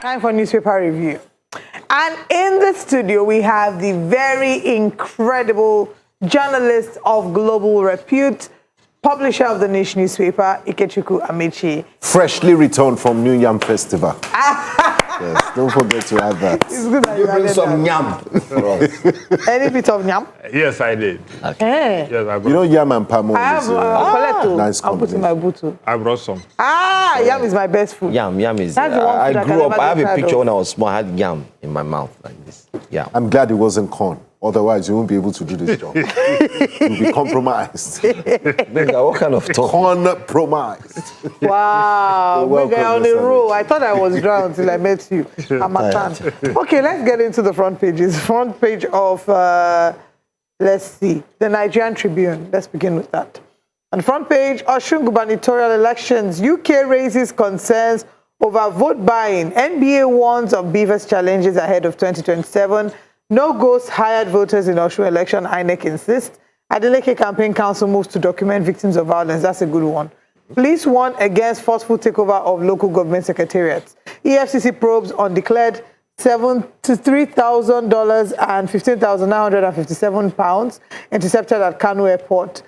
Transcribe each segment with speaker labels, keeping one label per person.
Speaker 1: Time for newspaper review. And in the studio, we have the very incredible journalist of global repute, publisher of the Nation newspaper, Ikechukwu Amaechi.
Speaker 2: Freshly returned from New Yam Festival. Yes, don't forget to add that.
Speaker 1: It's good that
Speaker 3: You bring some yam for us.
Speaker 1: Any bit of yam?
Speaker 4: Yes, I did.
Speaker 1: Okay.
Speaker 4: Yes, I brought,
Speaker 2: You know, yam and palm
Speaker 1: I have
Speaker 2: is
Speaker 1: coletto.
Speaker 2: nice
Speaker 1: I'll put in my boot.
Speaker 4: I brought some.
Speaker 1: Yam is my best food.
Speaker 3: Yam is.
Speaker 1: That's the one
Speaker 3: I
Speaker 1: food I can
Speaker 3: grew up.
Speaker 1: never
Speaker 3: I have
Speaker 1: get
Speaker 3: a
Speaker 1: tired
Speaker 3: picture
Speaker 1: of.
Speaker 3: when I was small. I had yam in my mouth like this. Yeah.
Speaker 2: I'm glad it wasn't corn. Otherwise, you won't be able to do this job. You'll be compromised.
Speaker 3: What kind of talk?
Speaker 2: Compromised.
Speaker 1: Wow,
Speaker 2: You're
Speaker 1: big
Speaker 2: welcome,
Speaker 1: guy on the
Speaker 2: Mr.
Speaker 1: roll. I thought I was drowned till I met you. I'm a fan. Okay, let's get into the front pages. Front page of, let's see, the Nigerian Tribune. Let's begin with that. On the front page, Osun gubernatorial elections. UK raises concerns over vote buying. NBA warns of beavers challenges ahead of 2027. No ghost hired voters in Osun election, INEC insists. Adeleke campaign council moves to document victims of violence. That's a good one. Police warn against forceful takeover of local government secretariats. EFCC probes undeclared $73,000 and £15,957 intercepted at Kano Airport.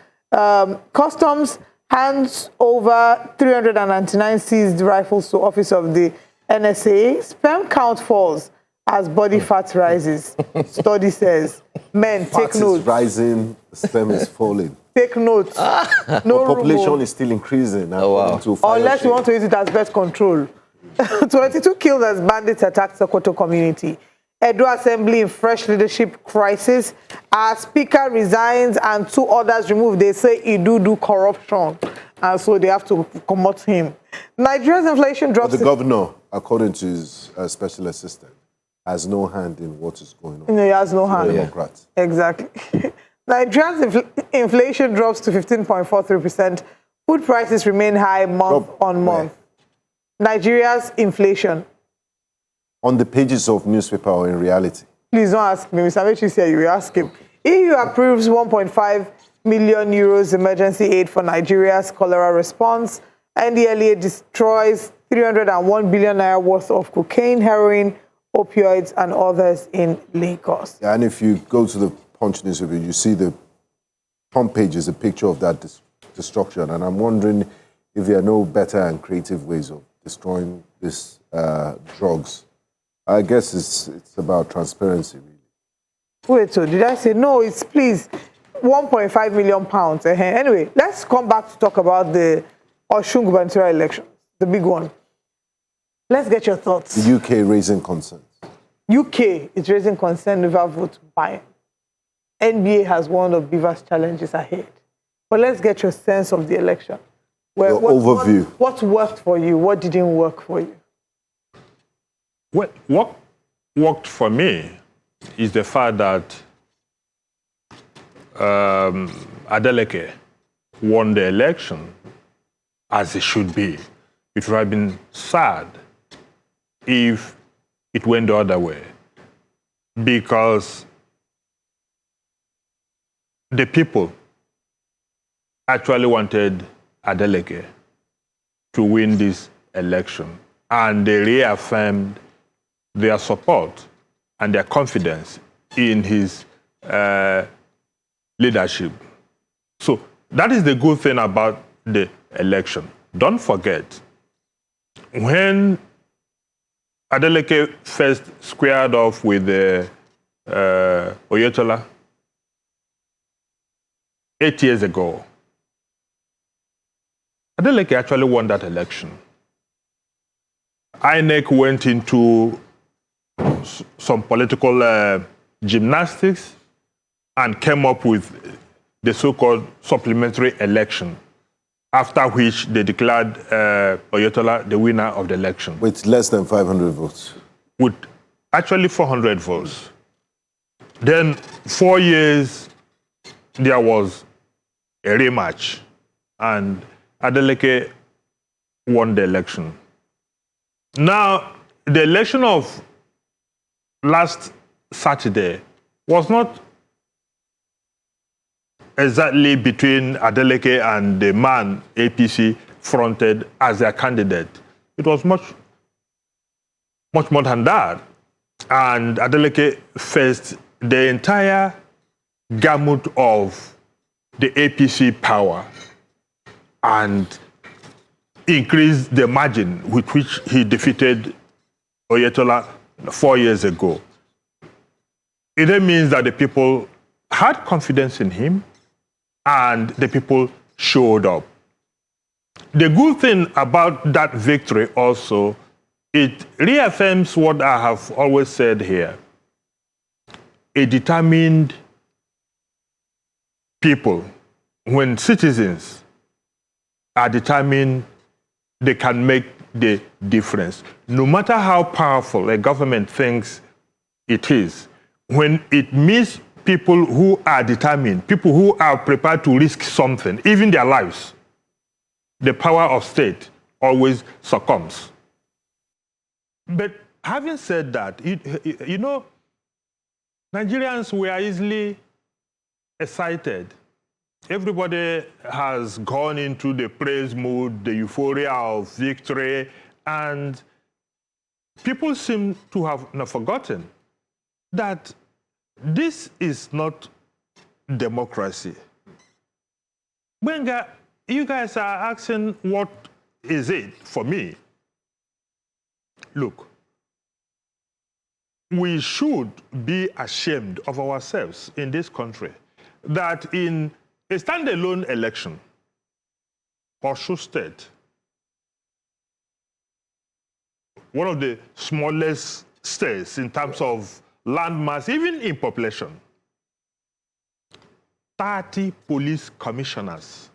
Speaker 1: Customs hands over 399 seized rifles to office of the NSA. Sperm count falls as body fat rises. Study says, men,
Speaker 2: Fat
Speaker 1: take notes.
Speaker 2: is rising, sperm is falling.
Speaker 1: Take notes. No
Speaker 2: Population
Speaker 1: room.
Speaker 2: is still increasing.
Speaker 3: wow.
Speaker 1: Unless you want to use it as best control. 22 killed as bandits attacked Sokoto community. Edo Assembly in fresh leadership crisis. Our speaker resigns and 2 others removed. They say he do corruption. And so they have to comot him. Nigeria's inflation drops.
Speaker 2: But the governor, according to his special assistant, has no hand in what is going on.
Speaker 1: No, he has no hand.
Speaker 2: Democrats.
Speaker 1: Exactly. Nigeria's inflation drops to 15.43%. Food prices remain high month on month. Nigeria's inflation.
Speaker 2: On the pages of newspaper or in reality?
Speaker 1: Please don't ask me. Mr. Amaechi said you will ask him. EU approves 1.5 million euros emergency aid for Nigeria's cholera response. NDLEA destroys 301 billion naira worth of cocaine, heroin, opioids, and others in Lagos.
Speaker 2: And if you go to the Punch newspaper, you see the front page is a picture of that destruction. And I'm wondering if there are no better and creative ways of destroying these drugs. I guess it's about transparency, really.
Speaker 1: Wait, so did I say no? It's please 1.5 million pounds. Anyway, let's come back to talk about the Osun gubernatorial election, the big one. Let's get your thoughts.
Speaker 2: The UK raising concerns.
Speaker 1: UK is raising concern over vote buying. NBA has one of Beaver's challenges ahead. But let's get your sense of the election.
Speaker 2: Your overview.
Speaker 1: What worked for you? What didn't work for you?
Speaker 4: Well, what worked for me is the fact that Adeleke won the election as it should be. It would have been sad if it went the other way, because the people actually wanted Adeleke to win this election, and they reaffirmed their support and their confidence in his leadership. So that is the good thing about the election. Don't forget, when Adeleke first squared off with Oyetola 8 years ago, Adeleke actually won that election. INEC went into some political gymnastics and came up with the so-called supplementary election, after which they declared Oyetola the winner of the election.
Speaker 2: With less than 500 votes.
Speaker 4: With actually 400 votes. Then 4 years, there was a rematch, and Adeleke won the election. Now, the election of last Saturday was not exactly between Adeleke and the man APC fronted as their candidate. It was much much more than that. And Adeleke faced the entire gamut of the APC power and increased the margin with which he defeated Oyetola 4 years ago. It then means that the people had confidence in him and the people showed up. The good thing about that victory also, it reaffirms what I have always said here. A determined people, when citizens are determined, they can make the difference. No matter how powerful a government thinks it is, when it meets people who are determined, people who are prepared to risk something, even their lives, the power of state always succumbs. But having said that, you know, Nigerians were easily excited. Everybody has gone into the praise mood, the euphoria of victory, and people seem to have forgotten that this is not democracy. When you guys are asking what is it for me, look, we should be ashamed of ourselves in this country that in a standalone election, Osun State, one of the smallest states in terms of land mass, even in population, 30 police commissioners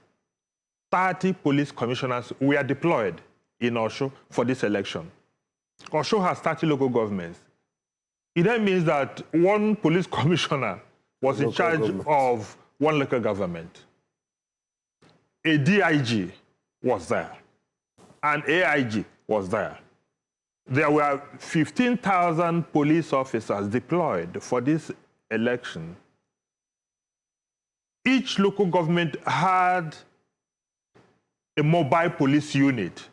Speaker 4: were deployed in Osun for this election. Osun has 30 local governments. It then means that one police commissioner was in charge of one local government. A DIG was there. An AIG was there. There were 15,000 police officers deployed for this election. Each local government had a mobile police unit.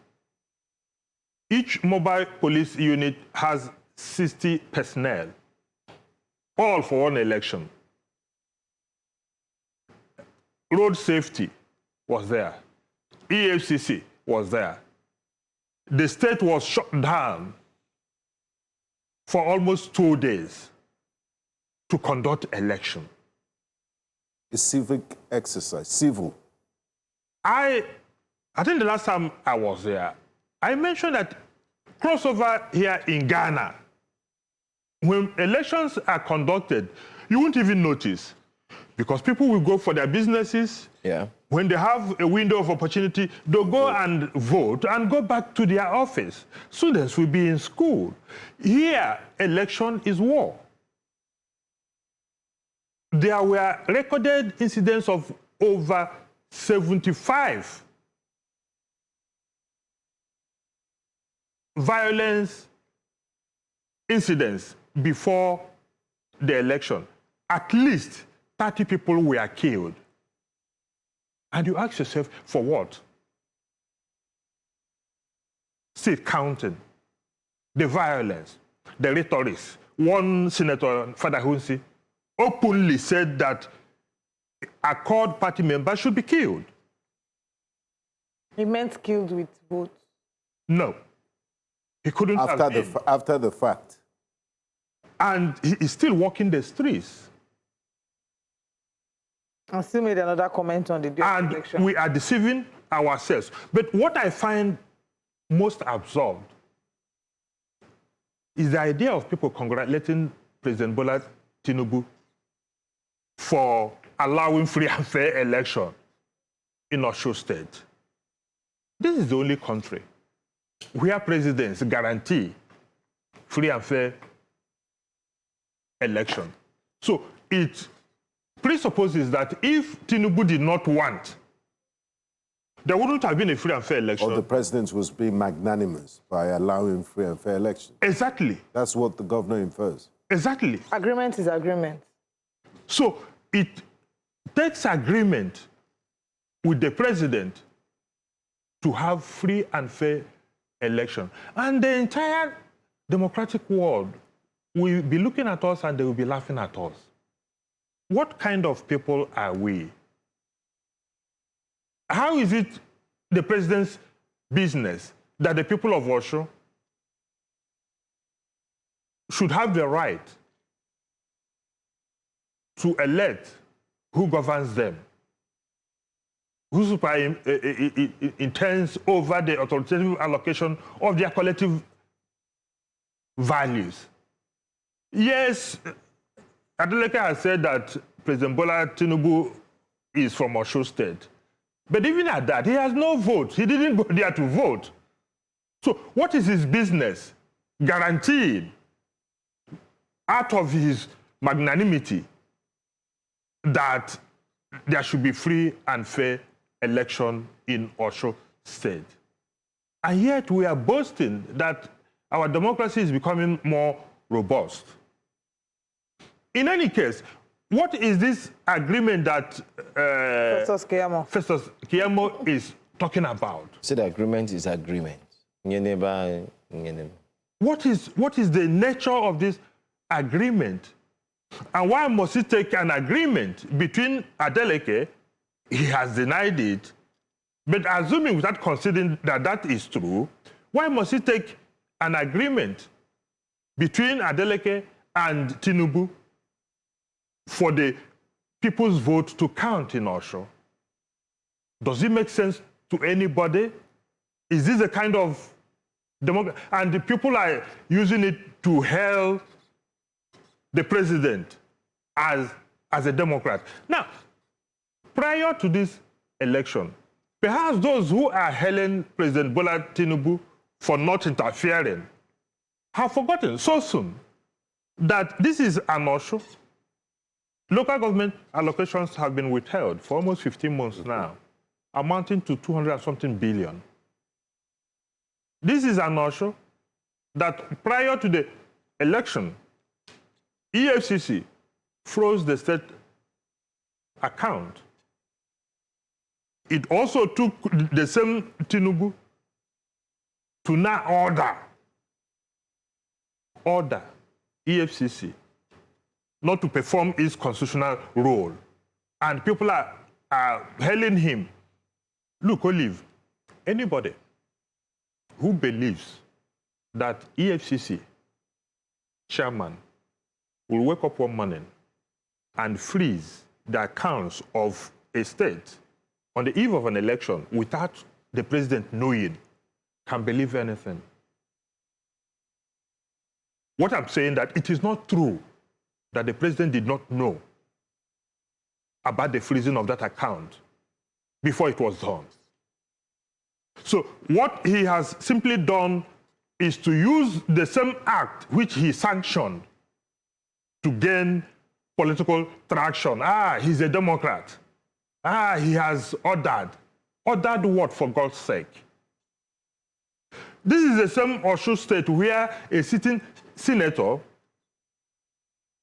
Speaker 4: Each mobile police unit has 60 personnel, all for one election. Road safety was there. EFCC was there. The state was shut down for almost 2 days to conduct election.
Speaker 2: A civic exercise, civil.
Speaker 4: I think the last time I was there, I mentioned that crossover here in Ghana, when elections are conducted, you won't even notice because people will go for their businesses.
Speaker 3: Yeah.
Speaker 4: When they have a window of opportunity, they'll go and vote and go back to their office. Students will be in school. Here, election is war. There were recorded incidents of over 75 violence incidents before the election. At least 30 people were killed. And you ask yourself, for what? Still counting. The violence, the rhetoric. One senator, Father Hunsi, openly said that Accord party members should be killed.
Speaker 1: He meant killed with votes.
Speaker 4: No. He couldn't have been.
Speaker 2: After the fact.
Speaker 4: And he is still walking the streets.
Speaker 1: I still made another comment on the day of the election.
Speaker 4: And we are deceiving ourselves. But what I find most absurd is the idea of people congratulating President Bola Tinubu for allowing free and fair election in Osun State. This is the only country where presidents guarantee free and fair election. So it presupposes that if Tinubu did not want, there wouldn't have been a free and fair election.
Speaker 2: Or the president was being magnanimous by allowing free and fair election.
Speaker 4: Exactly.
Speaker 2: That's what the governor infers.
Speaker 4: Exactly.
Speaker 1: Agreement is agreement.
Speaker 4: So it takes agreement with the president to have free and fair election. And the entire democratic world will be looking at us and they will be laughing at us. What kind of people are we? How is it the president's business that the people of Osun should have the right to elect who governs them, who intends over the authoritative allocation of their collective values? Yes, Adeleke has said that President Bola Tinubu is from Osun State. But even at that, he has no vote. He didn't go there to vote. So what is his business? Guaranteed, out of his magnanimity, that there should be free and fair election in Osun State. And yet we are boasting that our democracy is becoming more robust. In any case, what is this agreement that
Speaker 1: Festus
Speaker 4: Keyamo is talking about?
Speaker 3: So the agreement is agreement.
Speaker 4: What is the nature of this agreement? And why must he take an agreement between Adeleke? He has denied it. But assuming without considering that that is true, why must he take an agreement between Adeleke and Tinubu for the people's vote to count in Osun? Does it make sense to anybody? Is this a kind of democracy? And the people are using it to hail the president as a Democrat. Now, prior to this election, perhaps those who are hailing President Bola Tinubu for not interfering have forgotten so soon that this is an Osun. Local government allocations have been withheld for almost 15 months now, amounting to 200-something billion. This is an Osun that prior to the election, EFCC froze the state account. It also took the same Tinubu to now order EFCC not to perform its constitutional role. And people are hailing him. Look, Olive, anybody who believes that EFCC chairman will wake up one morning and freeze the accounts of a state on the eve of an election without the president knowing can believe anything. What I'm saying that it is not true that the president did not know about the freezing of that account before it was done. So what he has simply done is to use the same act which he sanctioned to gain political traction. He's a Democrat. He has ordered. Ordered what, for God's sake? This is the same Osun State where a sitting senator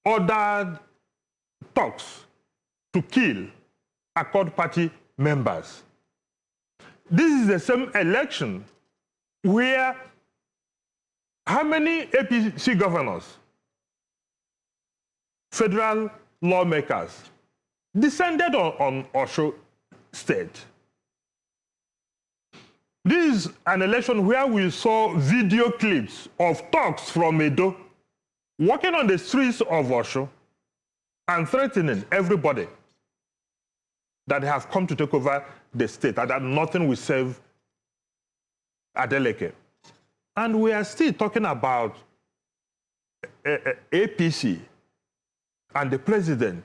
Speaker 4: ordered talks to kill Accord Party members. This is the same election where how many APC governors, federal lawmakers, descended on Osun State? This is an election where we saw video clips of talks from Edo walking on the streets of Osun and threatening everybody that they have come to take over the state and that nothing will save Adeleke. And we are still talking about APC and the president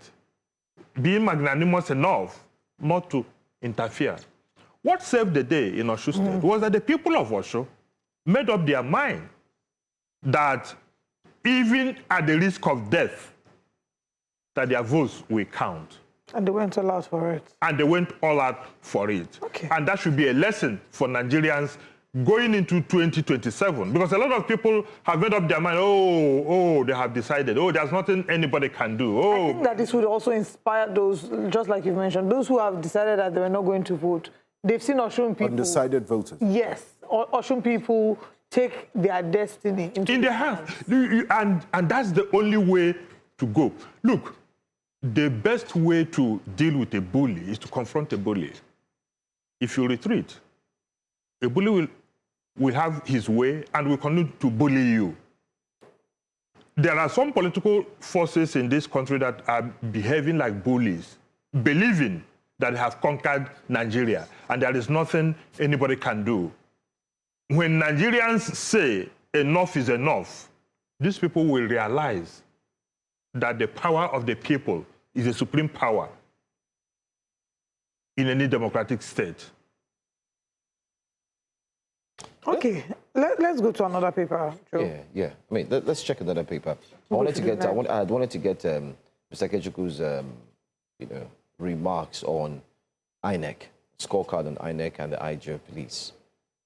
Speaker 4: being magnanimous enough not to interfere. What saved the day in Osun State was that the people of Osun made up their mind that even at the risk of death, that their votes will count.
Speaker 1: And they went all out for it.
Speaker 4: And they went all out for it.
Speaker 1: Okay.
Speaker 4: And that should be a lesson for Nigerians going into 2027. Because a lot of people have made up their mind, they have decided, there's nothing anybody can do.
Speaker 1: I think that this would also inspire those, just like you mentioned, those who have decided that they were not going to vote. They've seen Osun people.
Speaker 2: Undecided voters.
Speaker 1: Yes. Osun people take their destiny into
Speaker 4: their hands. And that's the only way to go. Look, the best way to deal with a bully is to confront a bully. If you retreat, a bully will have his way and will continue to bully you. There are some political forces in this country that are behaving like bullies, believing that they have conquered Nigeria and there is nothing anybody can do. When Nigerians say enough is enough, these people will realize that the power of the people is a supreme power in any democratic state.
Speaker 1: Okay, let's go to another paper, Joe.
Speaker 3: Yeah. I mean, let's check another paper. I wanted to get Mr. Ikechukwu remarks on INEC, scorecard on INEC and the IJ police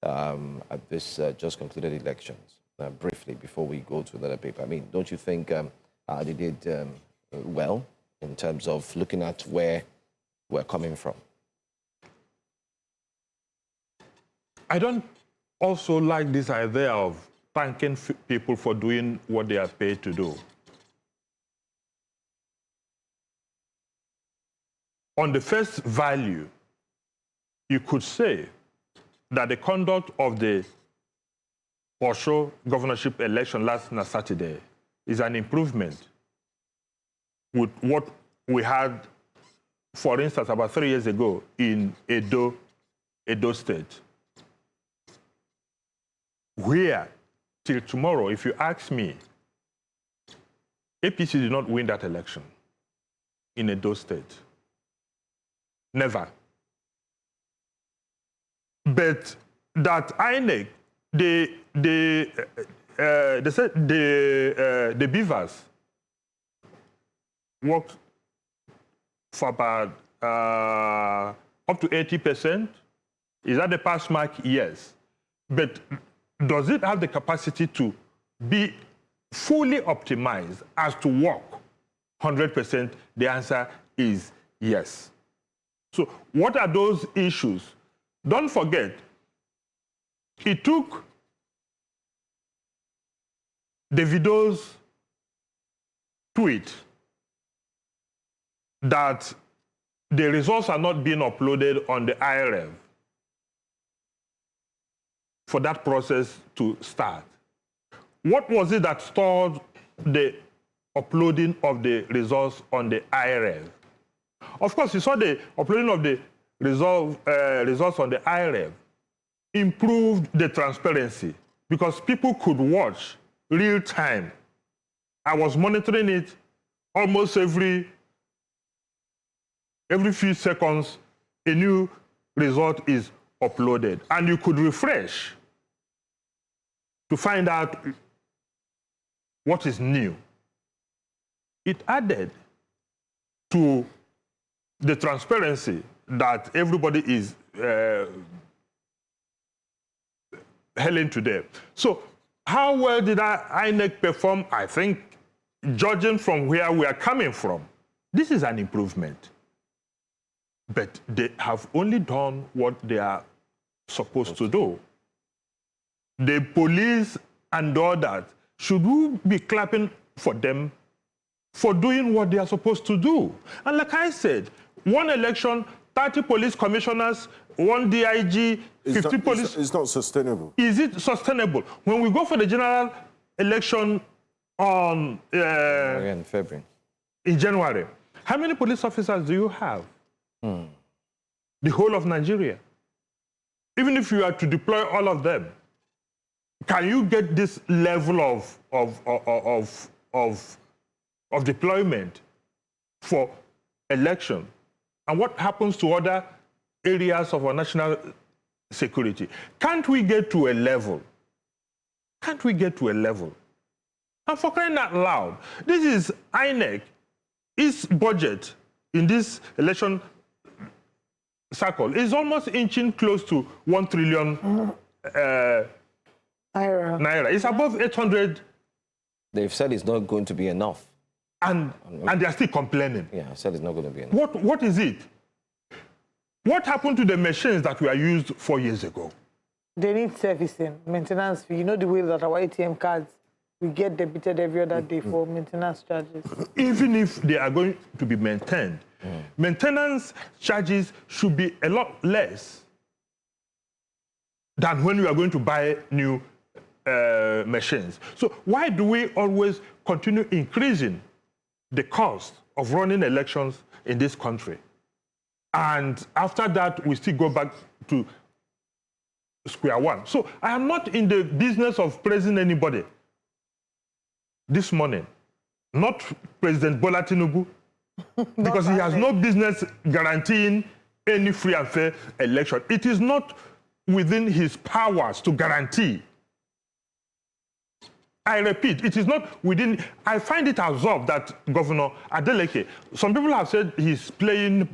Speaker 3: at this just concluded elections. Briefly, before we go to another paper, I mean, don't you think they did well in terms of looking at where we're coming from?
Speaker 4: I don't also like this idea of thanking people for doing what they are paid to do. On the first value, you could say that the conduct of the Osun governorship election last Saturday is an improvement with what we had, for instance, about 3 years ago in Edo State. Where, till tomorrow, if you ask me, APC did not win that election in Edo State. Never. But that INEC, they said the beavers worked for about up to 80%. Is that the pass mark? Yes. But does it have the capacity to be fully optimized as to work 100%? The answer is yes. So what are those issues? Don't forget, it took Davido's tweet that the results are not being uploaded on the IRF for that process to start. What was it that stalled the uploading of the results on the IRF? Of course, you saw the uploading of the results on the IRF improved the transparency because people could watch real time. I was monitoring it almost every few seconds. A new result is uploaded, and you could refresh to find out what is new. It added to the transparency that everybody is hailing today. So how well did INEC perform? I think, judging from where we are coming from, this is an improvement. But they have only done what they are supposed to do. The police and all that, should we be clapping for them for doing what they are supposed to do? And like I said, one election, 30 police commissioners, one DIG, 50 police.
Speaker 2: It's not sustainable.
Speaker 4: Is it sustainable? When we go for the general election on
Speaker 3: In February.
Speaker 4: in January, how many police officers do you have? The whole of Nigeria. Even if you are to deploy all of them, can you get this level of deployment for election? And what happens to other areas of our national security? Can't we get to a level? Can't we get to a level? And for crying out loud, this is INEC. Its budget in this election cycle is almost inching close to 1 trillion naira. It's above 800.
Speaker 3: They've said it's not going to be enough.
Speaker 4: And they're still complaining.
Speaker 3: Yeah, I said it's not going to be enough.
Speaker 4: What is it? What happened to the machines that were used 4 years ago?
Speaker 1: they need servicing, maintenance fee. You know the way that our ATM cards, we get debited every other day for maintenance charges.
Speaker 4: Even if they are going to be maintained, maintenance charges should be a lot less than when you are going to buy new machines. So why do we always continue increasing the cost of running elections in this country? And after that, we still go back to square one. So I am not in the business of praising anybody this morning. Not President Bola Tinubu, because he has no business guaranteeing any free and fair election. It is not within his powers to guarantee. I repeat, it is not within. I find it absurd that Governor Adeleke, some people have said he's playing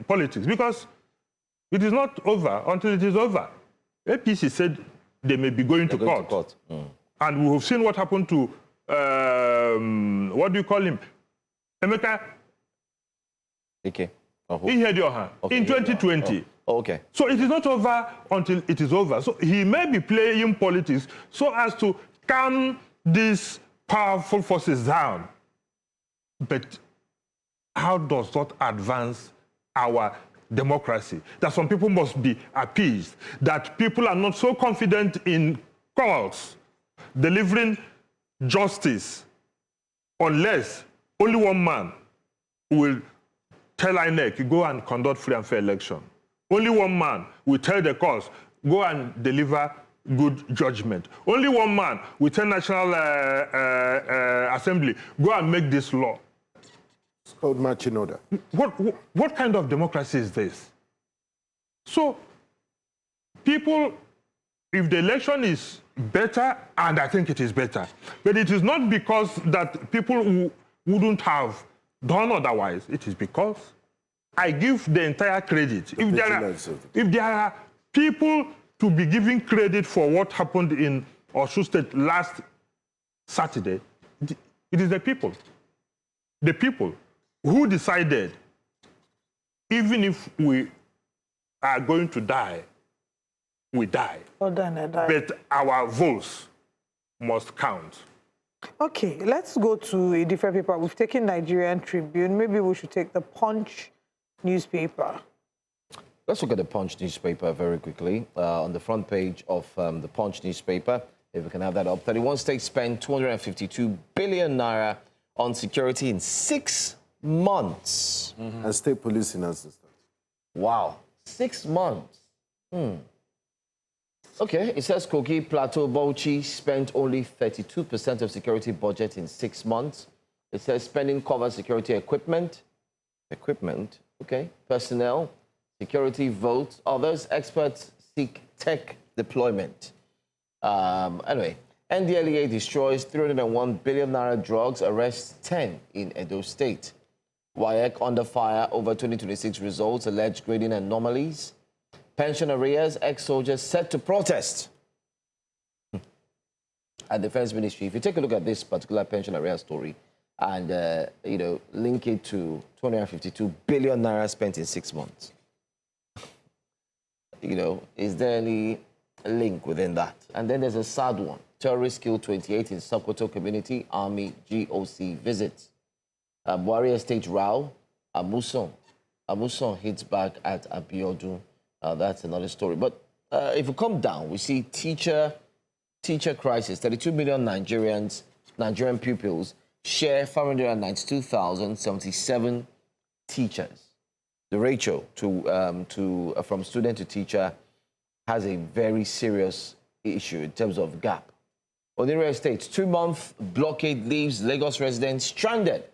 Speaker 4: politics because it is not over until it is over. APC said they may be going to court. And we have seen what happened to, what do you call him? Emeka
Speaker 3: Okay.
Speaker 4: in 2020.
Speaker 3: Okay.
Speaker 4: So it is not over until it is over. So he may be playing politics so as to calm these powerful forces down. But how does that advance our democracy? That some people must be appeased, that people are not so confident in courts delivering justice unless only one man will tell INEC, go and conduct free and fair election. Only one man will tell the courts, go and deliver good judgment. Only one man will tell National Assembly, go and make this law.
Speaker 2: It's called marching order.
Speaker 4: What kind of democracy is this? So, people, if the election is better, and I think it is better, but it is not because that people who wouldn't have done otherwise. It is because I give the entire credit. If there are people to be giving credit for what happened in Osun State last Saturday, it is the people. The people who decided, even if we are going to die, we die. But our votes must count.
Speaker 1: Okay, let's go to a different paper. We've taken Nigerian Tribune. Maybe we should take the Punch newspaper.
Speaker 3: Let's look at the Punch newspaper very quickly. On the front page of the Punch newspaper, if we can have that up, 31 states spent 252 billion naira on security in 6 months.
Speaker 2: And state policing has to start.
Speaker 3: Wow, 6 months. Okay, it says Kogi, Plateau, Bauchi spent only 32% of security budget in 6 months. It says spending covers security equipment, okay, personnel, security votes, others, experts seek tech deployment. Anyway, NDLEA destroys 301 billion naira drugs, arrests 10 in Edo State. WAEC under fire over 2026 results, alleged grading anomalies. Pension arrears, ex-soldiers set to protest at Defense Ministry. If you take a look at this particular pension arrears story and, link it to 252 billion naira spent in 6 months, is there any link within that? And then there's a sad one. Terrorists kill 28 in Sokoto community, Army GOC visits. Buhari Estate row, Amuson hits back at Abiodun. That's another story. But if we come down, we see teacher crisis. 32 million Nigerian pupils share 592,077 teachers. The ratio from student to teacher has a very serious issue in terms of gap. Oniro Estates, 2-month blockade leaves Lagos residents stranded.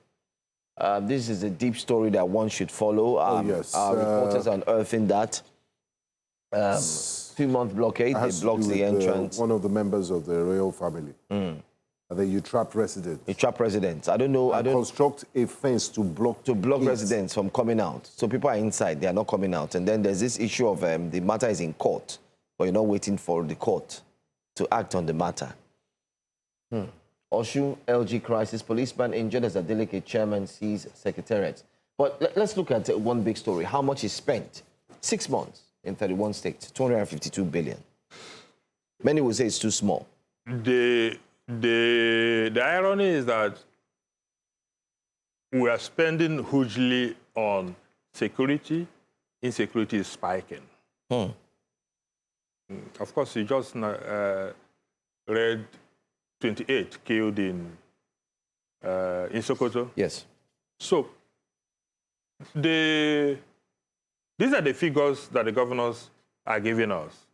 Speaker 3: This is a deep story that one should follow.
Speaker 2: Yes.
Speaker 3: Our reporters are unearthing that. 2-month blockade, it blocks the entrance.
Speaker 2: One of the members of the royal family. And then you trap residents.
Speaker 3: You trap residents. I don't know.
Speaker 2: Construct a fence to block
Speaker 3: residents from coming out. So people are inside, they are not coming out. And then there's this issue of the matter is in court, but you're not waiting for the court to act on the matter. Osun LG crisis, policeman injured as Adeleke chairman sees secretariat. But let's look at one big story. How much is spent? 6 months. in 31 states, 252 billion. Many will say it's too small.
Speaker 4: The irony is that we are spending hugely on security. Insecurity is spiking. Of course, you just read 28 killed in Sokoto.
Speaker 3: Yes.
Speaker 4: So these are the figures that the governors are giving us.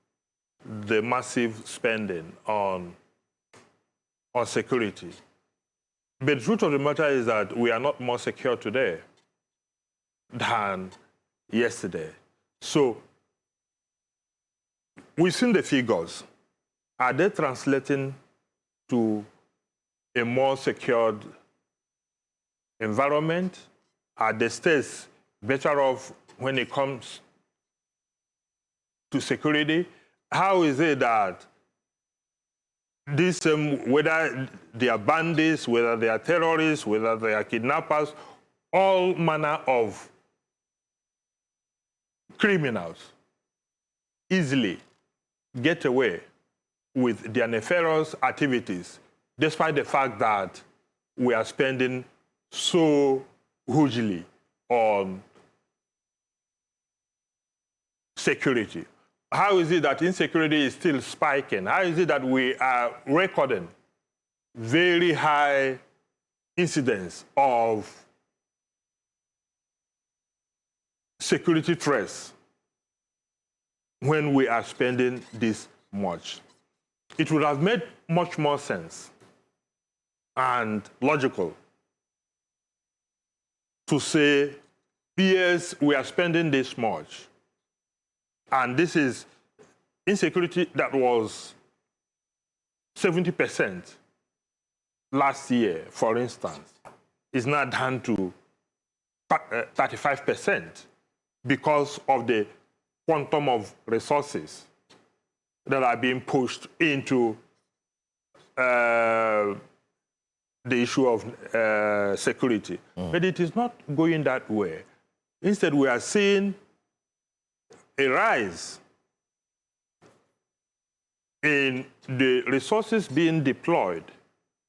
Speaker 4: The massive spending on security. But the truth of the matter is that we are not more secure today than yesterday. So we've seen the figures. Are they translating to a more secured environment? Are the states better off when it comes to security? How is it that this, whether they are bandits, whether they are terrorists, whether they are kidnappers, all manner of criminals easily get away with their nefarious activities, despite the fact that we are spending so hugely on security? How is it that insecurity is still spiking? How is it that we are recording very high incidence of security threats when we are spending this much? It would have made much more sense and logical to say, yes, we are spending this much. And this is insecurity that was 70% last year, for instance, is now down to 35% because of the quantum of resources that are being pushed into the issue of security. But it is not going that way. Instead, we are seeing a rise in the resources being deployed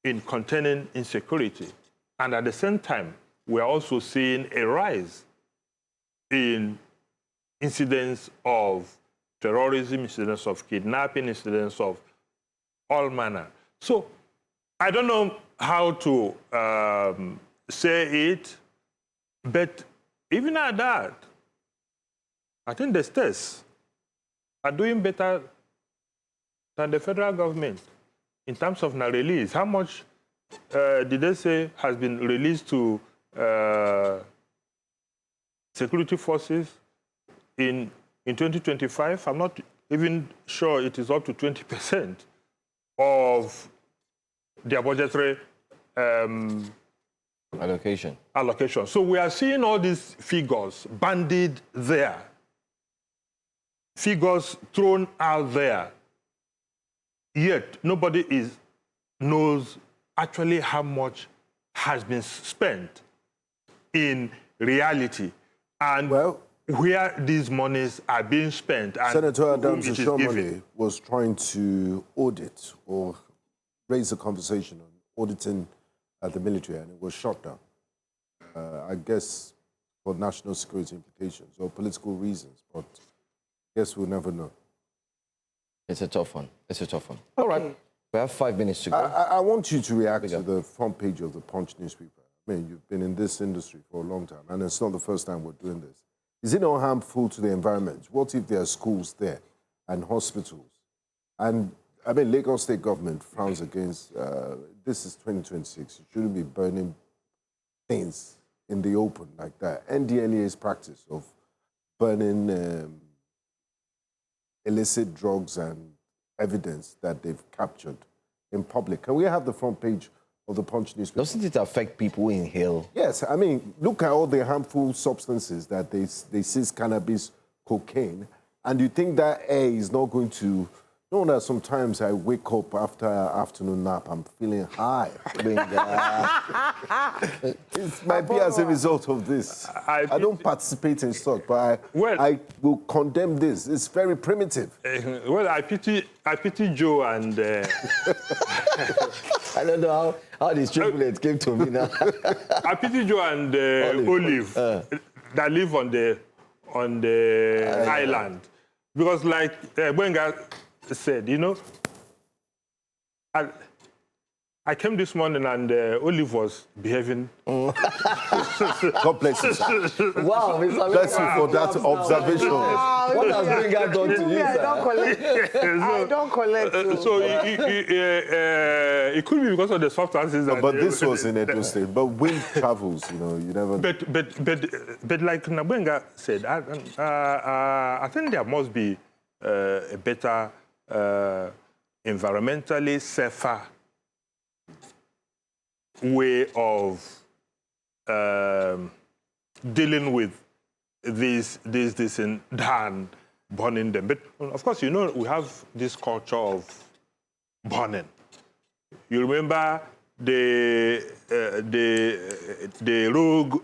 Speaker 4: in containing insecurity. And at the same time, we are also seeing a rise in incidents of terrorism, incidents of kidnapping, incidents of all manner. So I don't know how to say it, but even at that, I think the states are doing better than the federal government in terms of now release. How much did they say has been released to security forces in 2025? I'm not even sure it is up to 20% of their budgetary
Speaker 3: allocation.
Speaker 4: So we are seeing all these figures bandied there. Figures thrown out there, yet nobody knows actually how much has been spent in reality and where these monies are being spent. And
Speaker 2: Senator Adams
Speaker 4: it is
Speaker 2: Osun
Speaker 4: given.
Speaker 2: was trying to audit or raise a conversation on auditing the military, and it was shut down. I guess for national security implications or political reasons, but I guess we'll never know.
Speaker 3: It's a tough one. All right. We have 5 minutes to go.
Speaker 2: I want you to react to the front page of the Punch newspaper. I mean, you've been in this industry for a long time, and it's not the first time we're doing this. Is it not harmful to the environment? What if there are schools there and hospitals? And, I mean, Lagos State government frowns against, this is 2026, you shouldn't be burning things in the open like that. NDLEA's practice of burning illicit drugs and evidence that they've captured in public. Can we have the front page of the Punch newspaper?
Speaker 3: Doesn't it affect people who inhale?
Speaker 2: Yes, I mean, look at all the harmful substances that they seize, cannabis, cocaine, and you think that air is not going to know that sometimes I wake up after afternoon nap, I'm feeling high. It might be as a result of this. I don't participate in such, but I will condemn this. It's very primitive.
Speaker 4: Well, I pity Joe and...
Speaker 3: I don't know how this triplet came to me now.
Speaker 4: I pity Joe and Olive that live on the island. Because like Benga said, you know, I came this morning and Olive was behaving.
Speaker 2: God bless you, sir.
Speaker 3: Wow, Mr.
Speaker 2: Bless you for that observation.
Speaker 3: What has Benga done to you,
Speaker 1: I don't collect. I don't collect.
Speaker 4: So it could be because of the substances.
Speaker 2: But this was in Edo State. But wind travels, you know, you never...
Speaker 4: But like Nabenga said, I think there must be a better, environmentally safer way of dealing with this than burning them. But of course, you know, we have this culture of burning. You remember the rogue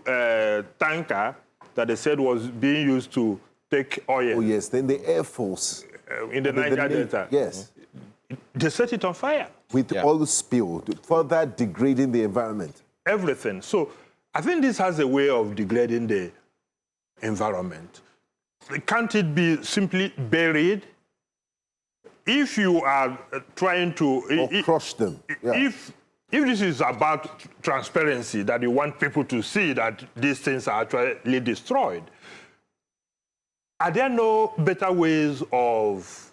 Speaker 4: tanker that they said was being used to take oil.
Speaker 2: Oh, yes. Then the Air Force.
Speaker 4: In the Niger Delta.
Speaker 2: Yes.
Speaker 4: They set it on fire.
Speaker 2: With oil spill, further degrading the environment.
Speaker 4: Everything. So I think this has a way of degrading the environment. Can't it be simply buried? If you are trying to...
Speaker 2: Or crush them. Yeah.
Speaker 4: If this is about transparency, that you want people to see that these things are actually destroyed, are there no better ways of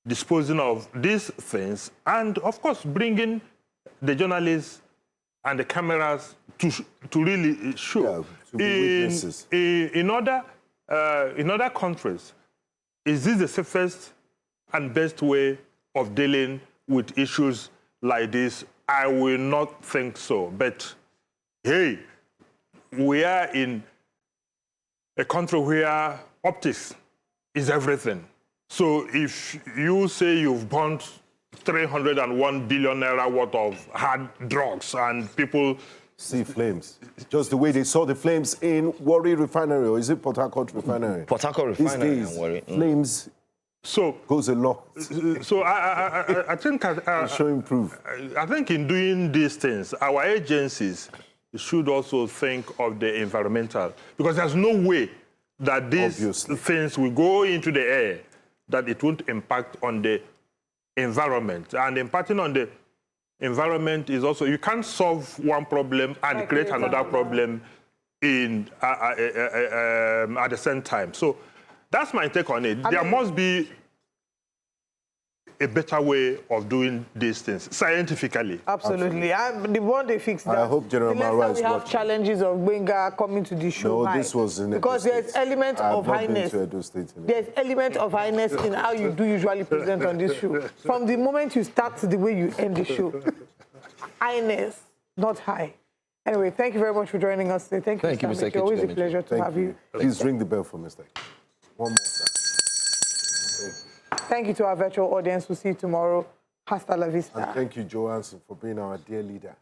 Speaker 4: disposing of these things, and of course bringing the journalists and the cameras to really show?
Speaker 2: Yeah, to be witnesses.
Speaker 4: In other countries, is this the safest and best way of dealing with issues like this? I will not think so. But hey, we are in a country where optics is everything. So if you say you've burnt 301 billion naira worth of hard drugs and people
Speaker 2: see flames, just the way they saw the flames in Warri Refinery, or is it Port Harcourt Refinery?
Speaker 3: Port Harcourt Refinery.
Speaker 2: These days, flames goes a lot.
Speaker 4: So I think
Speaker 2: showing proof.
Speaker 4: I think in doing these things, our agencies should also think of the environmental, because there's no way that these things will go into the air that it won't impact on the environment. And impacting on the environment is also, you can't solve one problem and create another problem at the same time. So that's my take on it. There must be a better way of doing these things scientifically.
Speaker 1: Absolutely. The one they fixed that.
Speaker 2: I hope General Marwa is
Speaker 1: we have
Speaker 2: watching.
Speaker 1: challenges of Benga coming to the show.
Speaker 2: No, this was in
Speaker 1: because there's element of highness. There's element of highness in how you do usually present on this show. From the moment you start to the way you end the show, highness, not high. Anyway, thank you very much for joining us today. Thank you, Mr. Amaechi. Always a pleasure to have you.
Speaker 2: Please ring the bell for Mr. One more time.
Speaker 1: Thank you to our virtual audience. We'll see you tomorrow. Hasta la vista.
Speaker 2: And thank you, Joe Hansen, for being our dear leader.